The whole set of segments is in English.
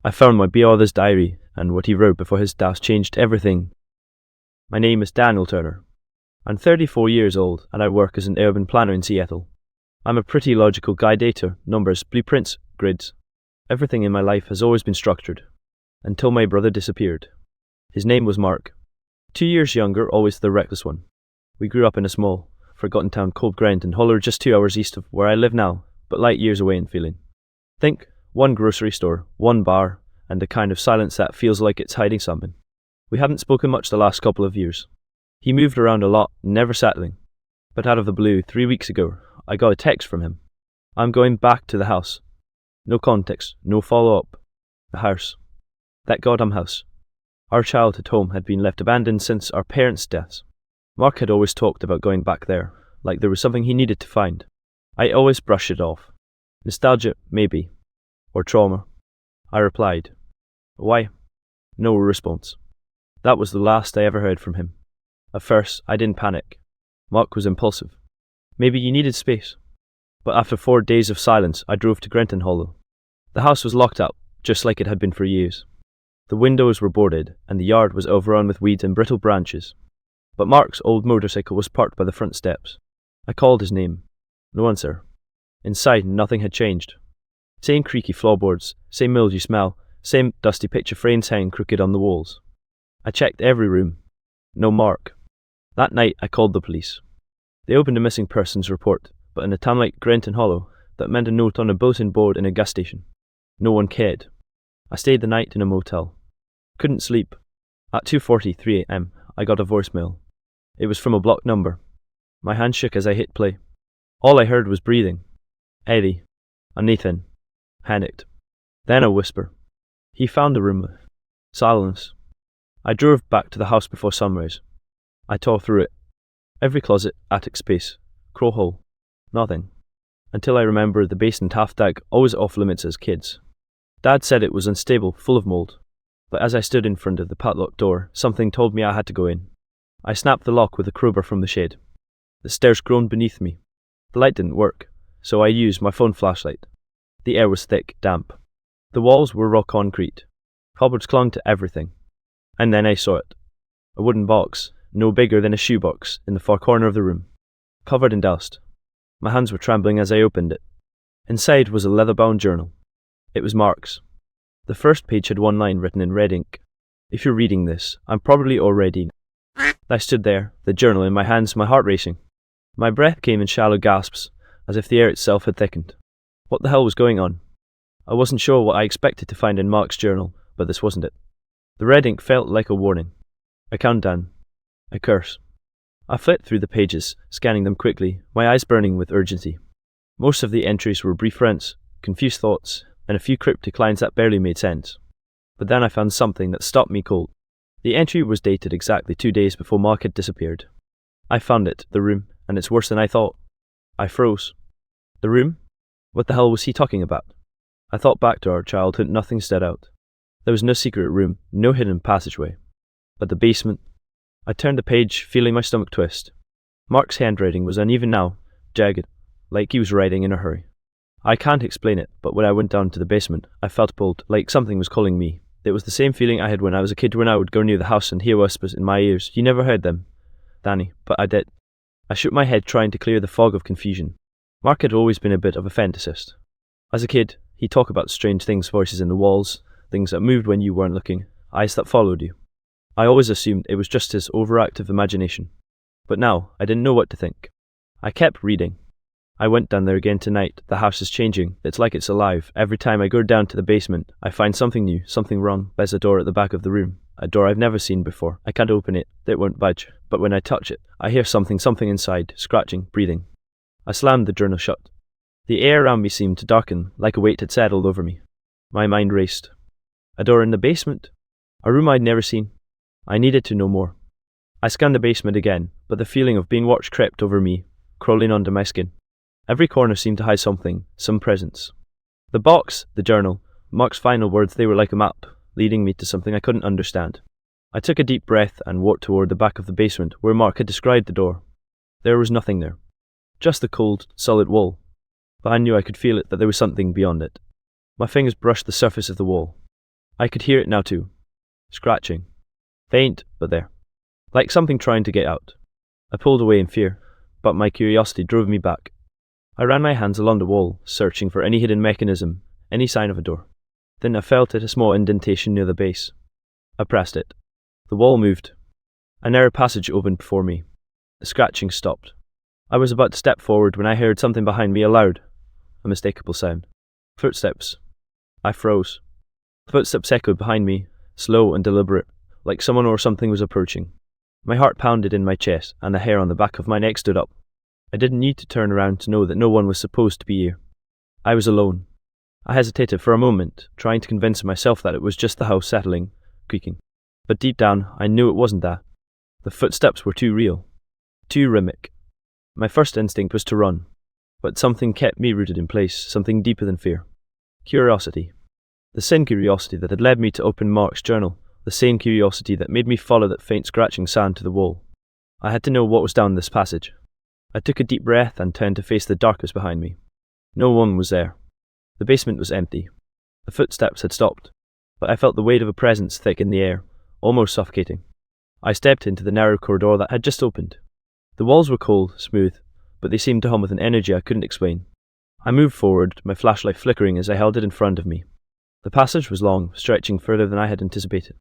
I found my brother's diary, and what he wrote before his death changed everything. My name is Daniel Turner. I'm 34 years old, and I work as an urban planner in Seattle. I'm a pretty logical guy data, numbers, blueprints, grids. Everything in my life has always been structured, until my brother disappeared. His name was Mark. 2 years younger, always the reckless one. We grew up in a small, forgotten town called Grenton Hollow, just 2 hours east of where I live now, but light years away in feeling. Think, one grocery store, one bar, and the kind of silence that feels like it's hiding something. We haven't spoken much the last couple of years. He moved around a lot, never settling. But out of the blue, 3 weeks ago, I got a text from him. I'm going back to the house. No context, no follow-up. The house. That goddamn house. Our childhood home had been left abandoned since our parents' deaths. Mark had always talked about going back there, like there was something he needed to find. I always brushed it off. Nostalgia, maybe. Or trauma. I replied. Why? No response. That was the last I ever heard from him. At first, I didn't panic. Mark was impulsive. Maybe he needed space. But after 4 days of silence, I drove to Grenton Hollow. The house was locked up, just like it had been for years. The windows were boarded, and the yard was overrun with weeds and brittle branches. But Mark's old motorcycle was parked by the front steps. I called his name. No answer. Inside, nothing had changed. Same creaky floorboards, same mildew smell, same dusty picture frames hanging crooked on the walls. I checked every room. No Mark. That night, I called the police. They opened a missing persons report, but in a town like Grenton Hollow, that meant a note on a bulletin board in a gas station. No one cared. I stayed the night in a motel. Couldn't sleep. At 2:43 a.m., I got a voicemail. It was from a blocked number. My hand shook as I hit play. All I heard was breathing. Eddie. And Nathan. Panicked. Then a whisper. He found the room. Silence. I drove back to the house before sunrise. I tore through it. Every closet, attic space, crow hole. Nothing. Until I remembered the basement half-deck always off limits as kids. Dad said it was unstable, full of mold. But as I stood in front of the padlocked door, something told me I had to go in. I snapped the lock with a crowbar from the shed. The stairs groaned beneath me. The light didn't work, so I used my phone flashlight. The air was thick, damp. The walls were raw concrete. Cupboards clung to everything. And then I saw it. A wooden box, no bigger than a shoebox, in the far corner of the room, covered in dust. My hands were trembling as I opened it. Inside was a leather-bound journal. It was Mark's. The first page had one line written in red ink. If you're reading this, I'm probably already... I stood there, the journal in my hands, my heart racing. My breath came in shallow gasps, as if the air itself had thickened. What the hell was going on? I wasn't sure what I expected to find in Mark's journal, but this wasn't it. The red ink felt like a warning. A countdown. A curse. I flipped through the pages, scanning them quickly, my eyes burning with urgency. Most of the entries were brief rants, confused thoughts, and a few cryptic lines that barely made sense. But then I found something that stopped me cold. The entry was dated exactly 2 days before Mark had disappeared. I found it, the room, and it's worse than I thought. I froze. The room? What the hell was he talking about? I thought back to our childhood, nothing stood out. There was no secret room, no hidden passageway. But the basement... I turned the page, feeling my stomach twist. Mark's handwriting was uneven now, jagged, like he was writing in a hurry. I can't explain it, but when I went down to the basement, I felt pulled, like something was calling me. It was the same feeling I had when I was a kid, when I would go near the house and hear whispers in my ears. You never heard them, Danny, but I did. I shook my head, trying to clear the fog of confusion. Mark had always been a bit of a fantasist. As a kid, he'd talk about strange things, voices in the walls, things that moved when you weren't looking, eyes that followed you. I always assumed it was just his overactive imagination. But now, I didn't know what to think. I kept reading. I went down there again tonight. The house is changing. It's like it's alive. Every time I go down to the basement, I find something new, something wrong. There's a door at the back of the room. A door I've never seen before. I can't open it. It won't budge. But when I touch it, I hear something inside, scratching, breathing. I slammed the journal shut. The air around me seemed to darken, like a weight had settled over me. My mind raced. A door in the basement? A room I'd never seen. I needed to know more. I scanned the basement again, but the feeling of being watched crept over me, crawling under my skin. Every corner seemed to hide something, some presence. The box, the journal, Mark's final words, they were like a map, leading me to something I couldn't understand. I took a deep breath and walked toward the back of the basement, where Mark had described the door. There was nothing there. Just the cold, solid wall. But I knew I could feel it, that there was something beyond it. My fingers brushed the surface of the wall. I could hear it now too. Scratching. Faint, but there. Like something trying to get out. I pulled away in fear, but my curiosity drove me back. I ran my hands along the wall, searching for any hidden mechanism, any sign of a door. Then I felt a small indentation near the base. I pressed it. The wall moved. A narrow passage opened before me. The scratching stopped. I was about to step forward when I heard something behind me, a loud, unmistakable sound. Footsteps. I froze. Footsteps echoed behind me, slow and deliberate, like someone or something was approaching. My heart pounded in my chest, and the hair on the back of my neck stood up. I didn't need to turn around to know that no one was supposed to be here. I was alone. I hesitated for a moment, trying to convince myself that it was just the house settling, creaking. But deep down, I knew it wasn't that. The footsteps were too real. Too rhythmic. My first instinct was to run, but something kept me rooted in place, something deeper than fear. Curiosity. The same curiosity that had led me to open Mark's journal, the same curiosity that made me follow that faint scratching sound to the wall. I had to know what was down this passage. I took a deep breath and turned to face the darkness behind me. No one was there. The basement was empty. The footsteps had stopped, but I felt the weight of a presence thick in the air, almost suffocating. I stepped into the narrow corridor that had just opened. The walls were cold, smooth, but they seemed to hum with an energy I couldn't explain. I moved forward, my flashlight flickering as I held it in front of me. The passage was long, stretching further than I had anticipated.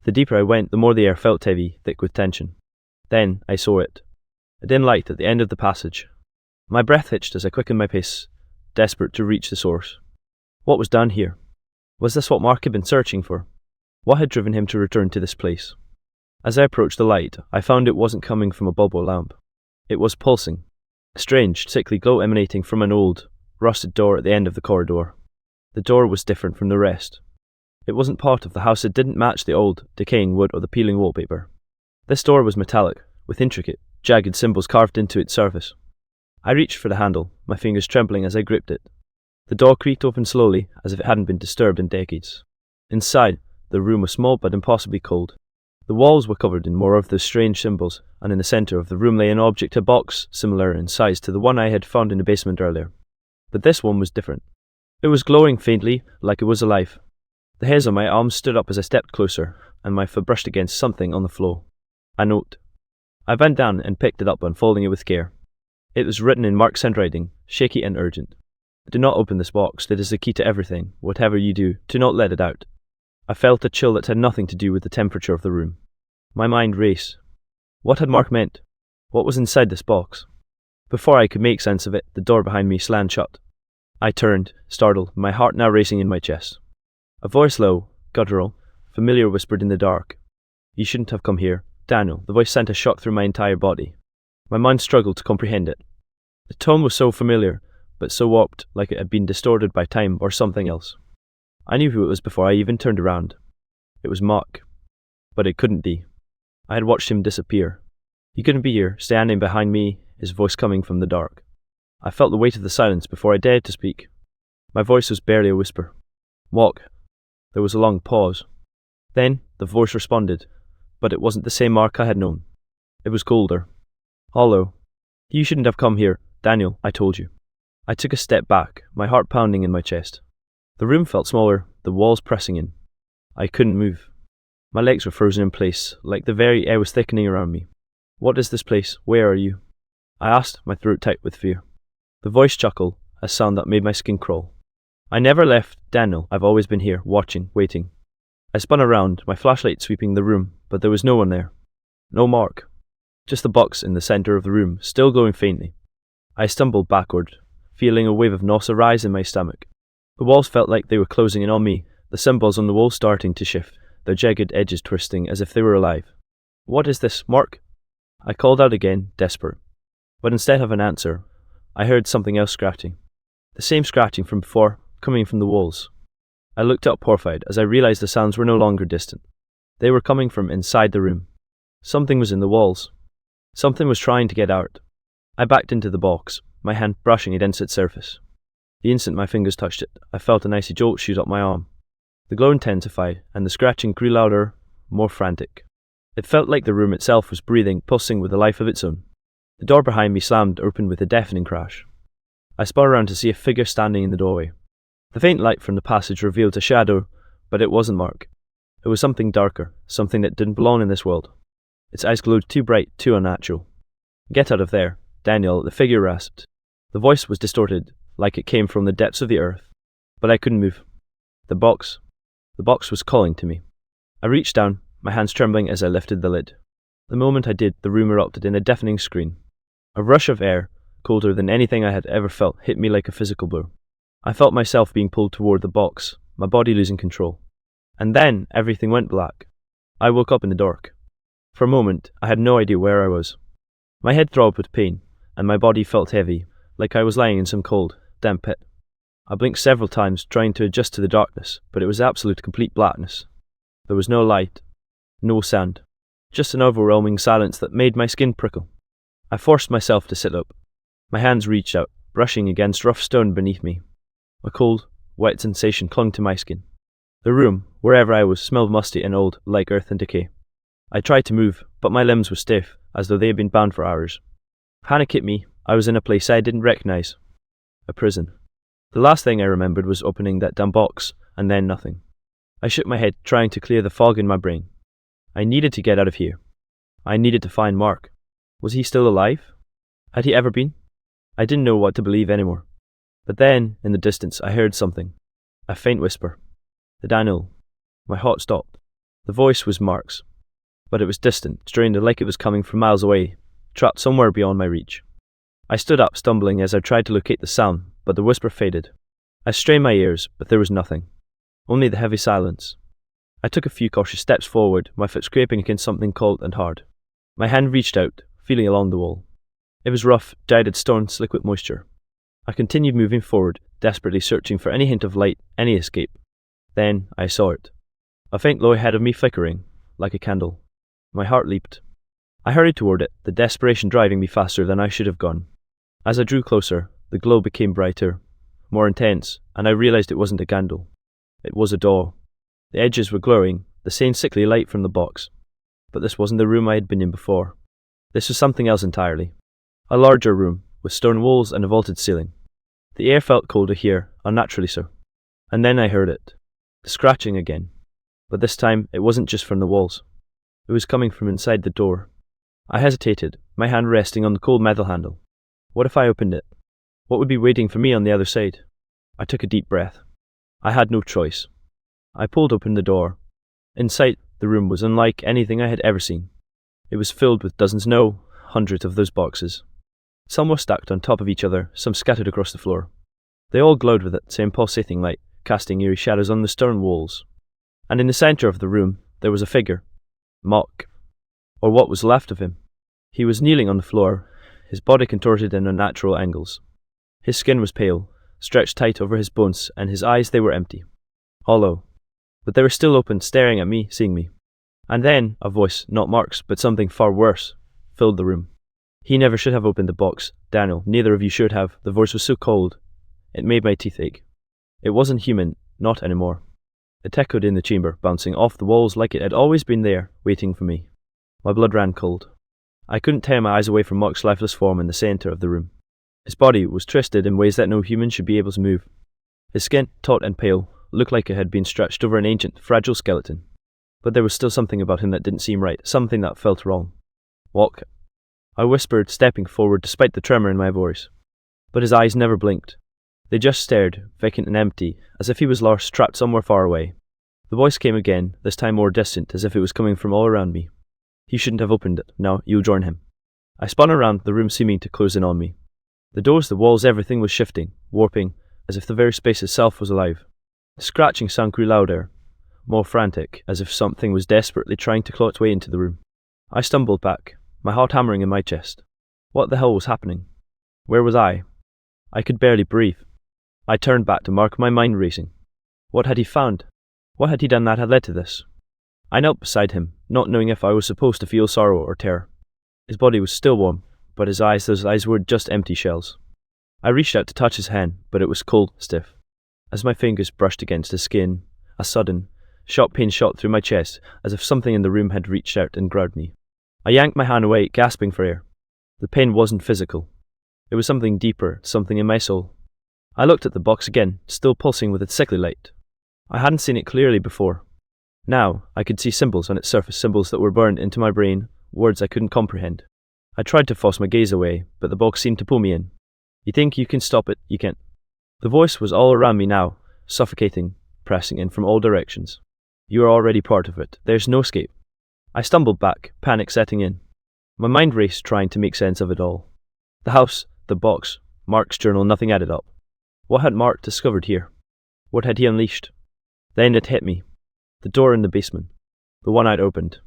The deeper I went, the more the air felt heavy, thick with tension. Then I saw it. A dim light at the end of the passage. My breath hitched as I quickened my pace, desperate to reach the source. What was down here? Was this what Mark had been searching for? What had driven him to return to this place? As I approached the light, I found it wasn't coming from a bulb or lamp. It was pulsing, a strange, sickly glow emanating from an old, rusted door at the end of the corridor. The door was different from the rest. It wasn't part of the house, it didn't match the old, decaying wood or the peeling wallpaper. This door was metallic, with intricate, jagged symbols carved into its surface. I reached for the handle, my fingers trembling as I gripped it. The door creaked open slowly, as if it hadn't been disturbed in decades. Inside, the room was small but impossibly cold. The walls were covered in more of those strange symbols, and in the centre of the room lay an object, a box, similar in size to the one I had found in the basement earlier. But this one was different. It was glowing faintly, like it was alive. The hairs on my arms stood up as I stepped closer, and my foot brushed against something on the floor. A note. I bent down and picked it up, unfolding it with care. It was written in Mark's handwriting, shaky and urgent. Do not open this box, that is the key to everything. Whatever you do, do not let it out. I felt a chill that had nothing to do with the temperature of the room. My mind raced. What had Mark meant? What was inside this box? Before I could make sense of it, the door behind me slammed shut. I turned, startled, my heart now racing in my chest. A voice low, guttural, familiar whispered in the dark. You shouldn't have come here, Daniel. The voice sent a shock through my entire body. My mind struggled to comprehend it. The tone was so familiar, but so warped, like it had been distorted by time or something else. I knew who it was before I even turned around. It was Mark. But it couldn't be. I had watched him disappear. He couldn't be here, standing behind me, his voice coming from the dark. I felt the weight of the silence before I dared to speak. My voice was barely a whisper. Mark. There was a long pause. Then the voice responded, but it wasn't the same Mark I had known. It was colder. Hollow. You shouldn't have come here, Daniel, I told you. I took a step back, my heart pounding in my chest. The room felt smaller, the walls pressing in. I couldn't move. My legs were frozen in place, like the very air was thickening around me. What is this place? Where are you? I asked, my throat tight with fear. The voice chuckled, a sound that made my skin crawl. I never left, Daniel. I've always been here, watching, waiting. I spun around, my flashlight sweeping the room, but there was no one there. No Mark. Just the box in the centre of the room, still glowing faintly. I stumbled backward, feeling a wave of nausea rise in my stomach. The walls felt like they were closing in on me, the symbols on the wall starting to shift, their jagged edges twisting as if they were alive. What is this, Mark? I called out again, desperate. But instead of an answer, I heard something else scratching. The same scratching from before, coming from the walls. I looked up horrified as I realized the sounds were no longer distant. They were coming from inside the room. Something was in the walls. Something was trying to get out. I backed into the box, my hand brushing against its surface. The instant my fingers touched it, I felt an icy jolt shoot up my arm. The glow intensified, and the scratching grew louder, more frantic. It felt like the room itself was breathing, pulsing with a life of its own. The door behind me slammed open with a deafening crash. I spun around to see a figure standing in the doorway. The faint light from the passage revealed a shadow, But it wasn't Mark. It was something darker, something that didn't belong in this world. Its eyes glowed too bright, too unnatural. "Get out of there, Daniel," the figure rasped. The voice was distorted, like it came from the depths of the earth. But I couldn't move. The box was calling to me. I reached down, my hands trembling as I lifted the lid. The moment I did, the room erupted in a deafening scream. A rush of air, colder than anything I had ever felt, hit me like a physical blow. I felt myself being pulled toward the box, my body losing control. And then everything went black. I woke up in the dark. For a moment, I had no idea where I was. My head throbbed with pain, and my body felt heavy, like I was lying in some cold, damp pit. I blinked several times, trying to adjust to the darkness, but it was absolute complete blackness. There was no light, no sound, just an overwhelming silence that made my skin prickle. I forced myself to sit up. My hands reached out, brushing against rough stone beneath me. A cold, wet sensation clung to my skin. The room, wherever I was, smelled musty and old, like earth and decay. I tried to move, but my limbs were stiff, as though they had been bound for hours. Panic hit me. I was in a place I didn't recognize. A prison. The last thing I remembered was opening that damn box, and then nothing. I shook my head, trying to clear the fog in my brain. I needed to get out of here. I needed to find Mark. Was he still alive? Had he ever been? I didn't know what to believe anymore. But then, in the distance, I heard something. A faint whisper. "Daniel." My heart stopped. The voice was Mark's. But it was distant, strained, like it was coming from miles away, trapped somewhere beyond my reach. I stood up, stumbling as I tried to locate the sound, but the whisper faded. I strained my ears, but there was nothing. Only the heavy silence. I took a few cautious steps forward, my foot scraping against something cold and hard. My hand reached out, feeling along the wall. It was rough, jagged stone, slick with moisture. I continued moving forward, desperately searching for any hint of light, any escape. Then I saw it. A faint glow ahead of me flickering, like a candle. My heart leaped. I hurried toward it, the desperation driving me faster than I should have gone. As I drew closer, the glow became brighter, more intense, and I realized it wasn't a candle. It was a door. The edges were glowing, the same sickly light from the box. But this wasn't the room I had been in before. This was something else entirely. A larger room, with stone walls and a vaulted ceiling. The air felt colder here, unnaturally so. And then I heard it. The scratching again. But this time, it wasn't just from the walls. It was coming from inside the door. I hesitated, my hand resting on the cold metal handle. What if I opened it? What would be waiting for me on the other side? I took a deep breath. I had no choice. I pulled open the door. Inside, the room was unlike anything I had ever seen. It was filled with dozens, no, hundreds of those boxes. Some were stacked on top of each other, some scattered across the floor. They all glowed with that same pulsating light, casting eerie shadows on the stone walls. And in the center of the room, there was a figure. Mark. Or what was left of him. He was kneeling on the floor, his body contorted in unnatural angles. His skin was pale, stretched tight over his bones, and his eyes, they were empty. Hollow. But they were still open, staring at me, seeing me. And then, a voice, not Mark's, but something far worse, filled the room. "He never should have opened the box, Daniel, neither of you should have." The voice was so cold, it made my teeth ache. It wasn't human, not anymore. It echoed in the chamber, bouncing off the walls like it had always been there, waiting for me. My blood ran cold. I couldn't tear my eyes away from Mark's lifeless form in the center of the room. His body was twisted in ways that no human should be able to move. His skin, taut and pale, looked like it had been stretched over an ancient, fragile skeleton. But there was still something about him that didn't seem right, something that felt wrong. "Walk," I whispered, stepping forward despite the tremor in my voice. But his eyes never blinked. They just stared, vacant and empty, as if he was lost, trapped somewhere far away. The voice came again, this time more distant, as if it was coming from all around me. "He shouldn't have opened it. Now, you'll join him." I spun around, the room seeming to close in on me. The doors, the walls, everything was shifting, warping, as if the very space itself was alive. The scratching sound grew louder, more frantic, as if something was desperately trying to claw its way into the room. I stumbled back, my heart hammering in my chest. What the hell was happening? Where was I? I could barely breathe. I turned back to Mark, my mind racing. What had he found? What had he done that had led to this? I knelt beside him, not knowing if I was supposed to feel sorrow or terror. His body was still warm, but his eyes, those eyes were just empty shells. I reached out to touch his hand, but it was cold, stiff. As my fingers brushed against his skin, a sudden, sharp pain shot through my chest, as if something in the room had reached out and grabbed me. I yanked my hand away, gasping for air. The pain wasn't physical. It was something deeper, something in my soul. I looked at the box again, still pulsing with its sickly light. I hadn't seen it clearly before. Now, I could see symbols on its surface, symbols that were burned into my brain, words I couldn't comprehend. I tried to force my gaze away, but the box seemed to pull me in. You think you can stop it, you can't. The voice was all around me now, suffocating, pressing in from all directions. You are already part of it. There's no escape. I stumbled back, panic setting in. My mind raced, trying to make sense of it all. The house, the box, Mark's journal, nothing added up. What had Mark discovered here? What had he unleashed? Then it hit me. The door in the basement. The one I'd opened.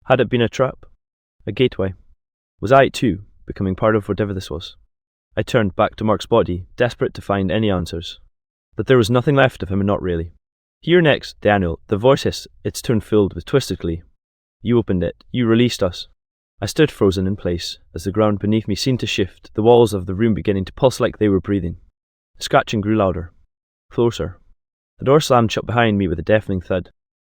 Had it been a trap? A gateway? Was I, too, becoming part of whatever this was? I turned back to Mark's body, desperate to find any answers. But there was nothing left of him, and not really. Here next, Daniel, the voice hissed, its tone filled with twisted glee. You opened it. You released us. I stood frozen in place, as the ground beneath me seemed to shift, the walls of the room beginning to pulse like they were breathing. The scratching grew louder. Closer. The door slammed shut behind me with a deafening thud.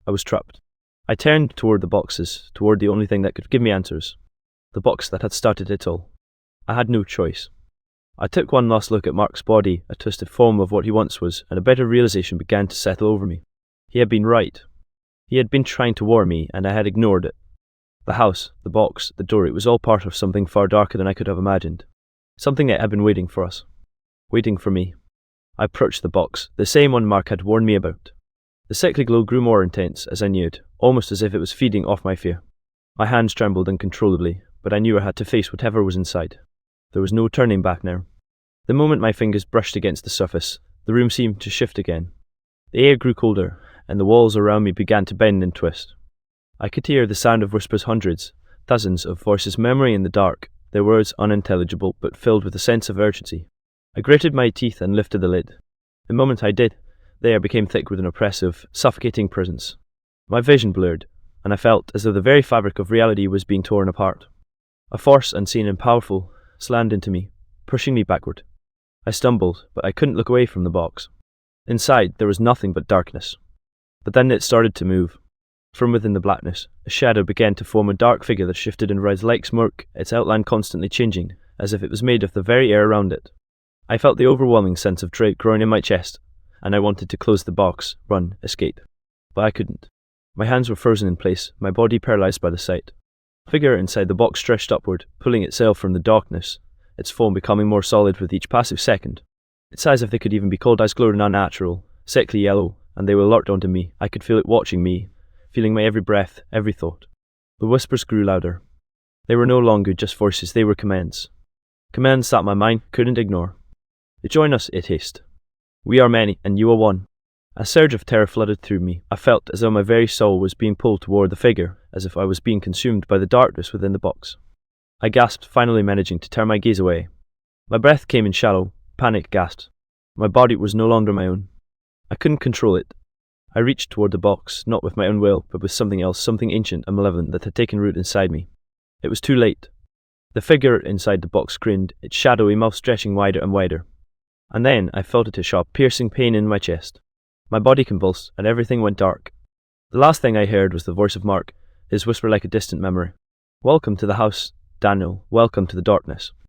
I was trapped. I turned toward the boxes, toward the only thing that could give me answers. The box that had started it all. I had no choice. I took one last look at Mark's body, a twisted form of what he once was, and a better realization began to settle over me. He had been right. He had been trying to warn me, and I had ignored it. The house, the box, the door, it was all part of something far darker than I could have imagined. Something that had been waiting for us. Waiting for me. I approached the box, the same one Mark had warned me about. The sickly glow grew more intense as I neared, almost as if it was feeding off my fear. My hands trembled uncontrollably, but I knew I had to face whatever was inside. There was no turning back now. The moment my fingers brushed against the surface, the room seemed to shift again. The air grew colder, and the walls around me began to bend and twist. I could hear the sound of whispers, hundreds, dozens of voices murmuring in the dark, their words unintelligible but filled with a sense of urgency. I gritted my teeth and lifted the lid. The moment I did, the air became thick with an oppressive, suffocating presence. My vision blurred, and I felt as though the very fabric of reality was being torn apart. A force unseen and powerful slammed into me, pushing me backward. I stumbled, but I couldn't look away from the box. Inside, there was nothing but darkness. But then it started to move. From within the blackness, a shadow began to form, a dark figure that shifted and writhed like smoke, its outline constantly changing, as if it was made of the very air around it. I felt the overwhelming sense of dread growing in my chest, and I wanted to close the box, run, escape. But I couldn't. My hands were frozen in place, my body paralyzed by the sight. The figure inside the box stretched upward, pulling itself from the darkness, its form becoming more solid with each passive second. Its eyes, if they could even be called eyes, glowed unnatural, sickly yellow, and they were locked onto me. I could feel it watching me, feeling my every breath, every thought. The whispers grew louder. They were no longer just voices, they were commands. Commands that my mind couldn't ignore. Join us, it hissed. We are many, and you are one. A surge of terror flooded through me. I felt as though my very soul was being pulled toward the figure, as if I was being consumed by the darkness within the box. I gasped, finally managing to turn my gaze away. My breath came in shallow, panic gasps. My body was no longer my own. I couldn't control it. I reached toward the box, not with my own will, but with something else, something ancient and malevolent that had taken root inside me. It was too late. The figure inside the box grinned, its shadowy mouth stretching wider and wider. And then I felt it, a sharp, piercing pain in my chest. My body convulsed, and everything went dark. The last thing I heard was the voice of Mark, his whisper like a distant memory. Welcome to the house, Daniel. Welcome to the darkness.